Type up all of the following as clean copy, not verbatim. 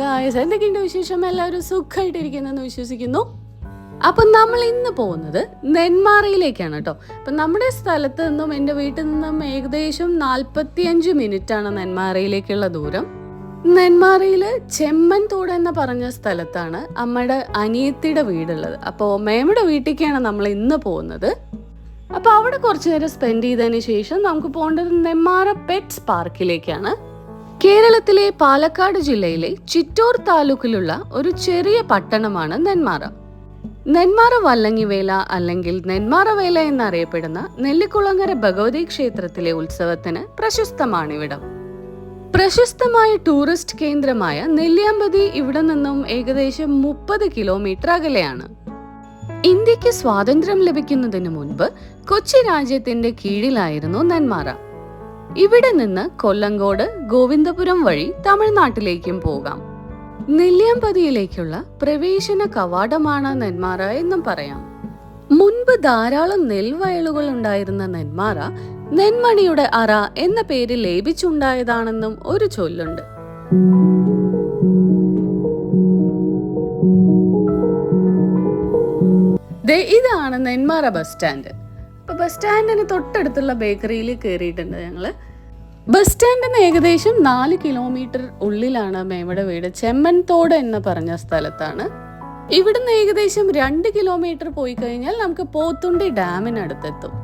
Guys, എന്തൊക്കെയുണ്ട് വിശേഷം? എല്ലാവരും സുഖമായിട്ടിരിക്കുന്നെന്ന് വിശ്വസിക്കുന്നു. അപ്പം നമ്മൾ ഇന്ന് പോകുന്നത് നെന്മാറയിലേക്കാണ് കേട്ടോ. അപ്പം നമ്മുടെ സ്ഥലത്ത് നിന്നും എൻ്റെ വീട്ടിൽ നിന്നും ഏകദേശം 45 മിനിറ്റാണ് നെന്മാറയിലേക്കുള്ള ദൂരം. നെന്മാറയിൽ ചെമ്മൻതോട് എന്ന് പറഞ്ഞ സ്ഥലത്താണ് അമ്മയുടെ അനിയത്തിയുടെ വീടുള്ളത്. അപ്പോൾ മേമയുടെ വീട്ടിലേക്കാണ് നമ്മൾ ഇന്ന് പോകുന്നത്. അപ്പോൾ അവിടെ കുറച്ച് നേരം സ്പെൻഡ് ചെയ്തതിന് ശേഷം നമുക്ക് പോകേണ്ടത് നെന്മാറ പെറ്റ്സ് പാർക്കിലേക്കാണ്. കേരളത്തിലെ പാലക്കാട് ജില്ലയിലെ ചിറ്റൂർ താലൂക്കിലുള്ള ഒരു ചെറിയ പട്ടണമാണ് നെന്മാറ. നെന്മാറ വല്ലങ്ങിവേല അല്ലെങ്കിൽ നെന്മാറ വേല എന്നറിയപ്പെടുന്ന നെല്ലിക്കുളങ്ങര ഭഗവതി ക്ഷേത്രത്തിലെ ഉത്സവത്തിന് പ്രശസ്തമാണിവിടം. പ്രശസ്തമായ ടൂറിസ്റ്റ് കേന്ദ്രമായ നെല്ലിയാമ്പതി ഇവിടെ നിന്നും ഏകദേശം 30 കിലോമീറ്റർ അകലെയാണ്. ഇന്ത്യക്ക് സ്വാതന്ത്ര്യം ലഭിക്കുന്നതിന് മുൻപ് കൊച്ചി രാജ്യത്തിന്റെ കീഴിലായിരുന്നു നെന്മാറ. ഇവിടെ നിന്ന് കൊല്ലങ്കോട്, ഗോവിന്ദപുരം വഴി തമിഴ്നാട്ടിലേക്കും പോകാം. നെല്ലിയാമ്പതിയിലേക്കുള്ള പ്രവേശന കവാടമാണ് നെന്മാറ എന്നും പറയാം. മുൻപ് ധാരാളം നെൽവയലുകൾ ഉണ്ടായിരുന്ന നെന്മാറ നെന്മണിയുടെ അറ എന്ന പേര് ലഭിച്ചുണ്ടായതാണെന്നും ഒരു ചൊല്ലുണ്ട്. ഇതാണ് നെന്മാറ ബസ് സ്റ്റാൻഡ്. അപ്പോൾ ബസ് സ്റ്റാൻഡിന് തൊട്ടടുത്തുള്ള ബേക്കറിയിൽ കയറിയിട്ടുണ്ട് ഞങ്ങൾ. ബസ് സ്റ്റാൻഡിൽ നിന്ന് ഏകദേശം 4 കിലോമീറ്റർ ഉള്ളിലാണ് മേമയുടെ വീട്. ചെമ്മൻതോട് എന്ന് പറഞ്ഞ സ്ഥലത്താണ്. ഇവിടുന്ന് ഏകദേശം 2 കിലോമീറ്റർ പോയി കഴിഞ്ഞാൽ നമുക്ക് പോത്തുണ്ടി ഡാമിനടുത്തെത്തും.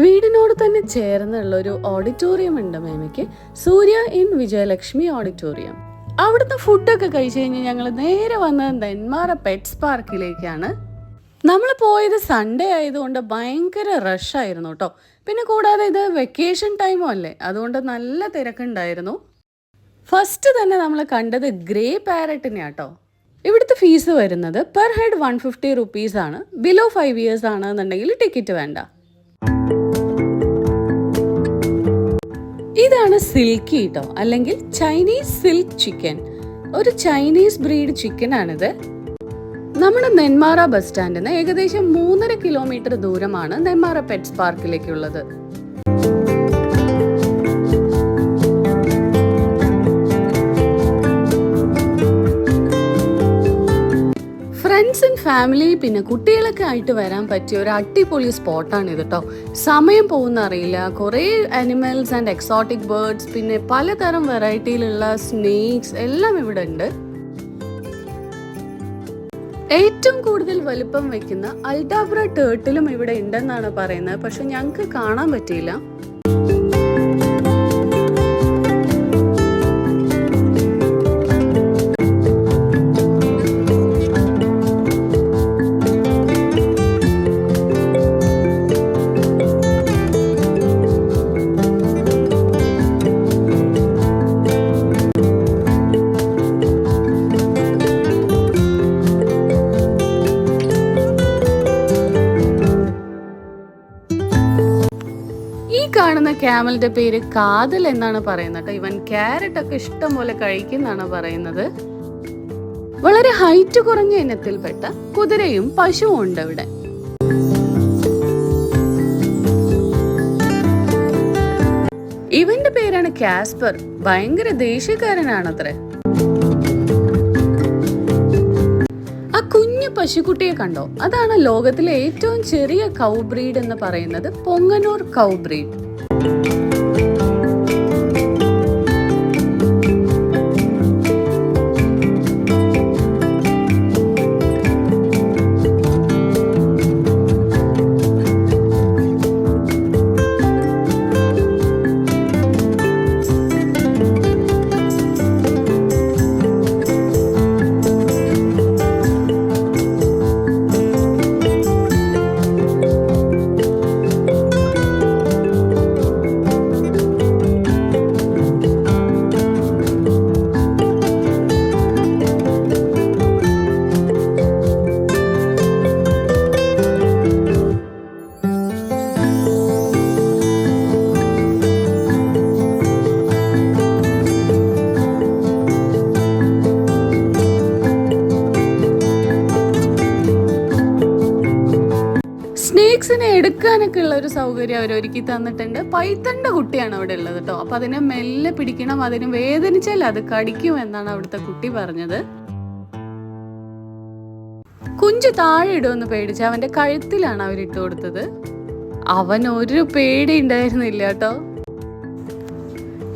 വീടിനോട് തന്നെ ചേർന്നുള്ള ഒരു ഓഡിറ്റോറിയം ഉണ്ട് മേമയ്ക്ക്, സൂര്യ ഇൻ വിജയലക്ഷ്മി ഓഡിറ്റോറിയം. അവിടുത്തെ ഫുഡൊക്കെ കഴിച്ചു കഴിഞ്ഞ് ഞങ്ങൾ നേരെ വന്നത് നെന്മാറ പെറ്റ്സ് പാർക്കിലേക്കാണ്. നമ്മൾ പോയത് സൺഡേ ആയതുകൊണ്ട് ഭയങ്കര റഷായിരുന്നു കേട്ടോ. പിന്നെ കൂടാതെ ഇത് വെക്കേഷൻ ടൈമും അല്ലേ, അതുകൊണ്ട് നല്ല തിരക്കുണ്ടായിരുന്നു. ഫസ്റ്റ് തന്നെ നമ്മൾ കണ്ടത് ഗ്രേ പാരറ്റിനെയാട്ടോ. ഇവിടുത്തെ ഫീസ് വരുന്നത് പെർ ഹെഡ് 150 റുപ്പീസ് ആണ്. ബിലോ 5 ഇയേഴ്സ് ആണെന്നുണ്ടെങ്കിൽ ടിക്കറ്റ് വേണ്ട. ഇതാണ് സിൽക്കി കേട്ടോ, അല്ലെങ്കിൽ ചൈനീസ് സിൽക്ക് ചിക്കൻ. ഒരു ചൈനീസ് ബ്രീഡ് ചിക്കൻ ആണിത്. നമ്മുടെ നെന്മാറ ബസ് സ്റ്റാൻഡിൽ നിന്ന് ഏകദേശം 3.5 കിലോമീറ്റർ ദൂരമാണ് നെന്മാറ പെറ്റ്സ് പാർക്കിലേക്കുള്ളത്. ഫ്രണ്ട്സ് ആൻഡ് ഫാമിലി പിന്നെ കുട്ടികളൊക്കെ ആയിട്ട് വരാൻ പറ്റിയ ഒരു അടിപൊളി സ്പോട്ടാണ് ഇത് കേട്ടോ. സമയം പോകുന്ന അറിയില്ല. കുറേ ആനിമൽസ് ആൻഡ് എക്സോട്ടിക് ബേർഡ്സ്, പിന്നെ പലതരം വെറൈറ്റിയിലുള്ള സ്നേക്സ് എല്ലാം ഇവിടെ ഉണ്ട്. ഏറ്റവും കൂടുതൽ വലുപ്പം വെക്കുന്ന അൾട്ടാബ്ര ടേർട്ടിലും ഇവിടെ ഉണ്ടെന്നാണ് പറയുന്നത്, പക്ഷെ ഞങ്ങൾക്ക് കാണാൻ പറ്റിയില്ല. കാണുന്ന ക്യാമലിന്റെ പേര് കാതൽ എന്നാണ് പറയുന്നത്. ഇവൻ ക്യാരറ്റ് ഒക്കെ ഇഷ്ടം പോലെ കഴിക്കുന്നാണ് പറയുന്നത്. വളരെ ഹൈറ്റ് കുറഞ്ഞ ഇനത്തിൽപ്പെട്ട കുതിരയും പശുവും ഉണ്ട് ഇവിടെ. ഇവന്റെ പേരാണ് കാസ്പർ. ഭയങ്കര ദേഷ്യക്കാരനാണത്രേ. ആ കുഞ്ഞു പശുക്കുട്ടിയെ കണ്ടോ? അതാണ് ലോകത്തിലെ ഏറ്റവും ചെറിയ കൗ ബ്രീഡ് എന്ന് പറയുന്നത് പൊങ്ങനൂർ കൗ ബ്രീഡ്. കിടക്കാനൊക്കെ ഉള്ള ഒരു സൗകര്യം അവർ ഒരുക്കി തന്നിട്ടുണ്ട്. പൈത്തന്റെ കുട്ടിയാണ് അവിടെ ഉള്ളത് കേട്ടോ. അപ്പൊ അതിനെ മെല്ലെ പിടിക്കണം, അതിന് വേദനിച്ചാൽ അത് കടിക്കും എന്നാണ് അവിടുത്തെ കുട്ടി പറഞ്ഞത്. കുഞ്ചു താഴെ ഇടുമെന്ന് പേടിച്ച് അവന്റെ കഴുത്തിലാണ് അവരിട്ട് കൊടുത്തത്. അവൻ ഒരു പേടി ഉണ്ടായിരുന്നില്ല കേട്ടോ.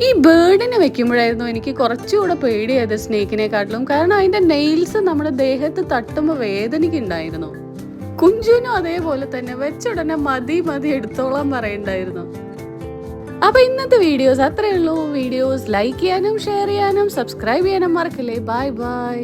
ഈ ബേർഡിനെ വെക്കുമ്പോഴായിരുന്നു എനിക്ക് കുറച്ചുകൂടെ പേടിയായത് സ്നേക്കിനെക്കാട്ടിലും. കാരണം അതിന്റെ നെയിൽസ് നമ്മുടെ ദേഹത്ത് തട്ടുമ്പോൾ വേദനിക്കുണ്ടായിരുന്നു. കുഞ്ചുവിനും അതേപോലെ തന്നെ വെച്ചുടനെ മതി എടുത്തോളാൻ പറയണ്ടായിരുന്നു. അപ്പൊ ഇന്നത്തെ വീഡിയോസ് അത്രയേ ഉള്ളൂ. വീഡിയോസ് ലൈക്ക് ചെയ്യാനും ഷെയർ ചെയ്യാനും സബ്സ്ക്രൈബ് ചെയ്യാനും മറക്കില്ലേ. Bye bye.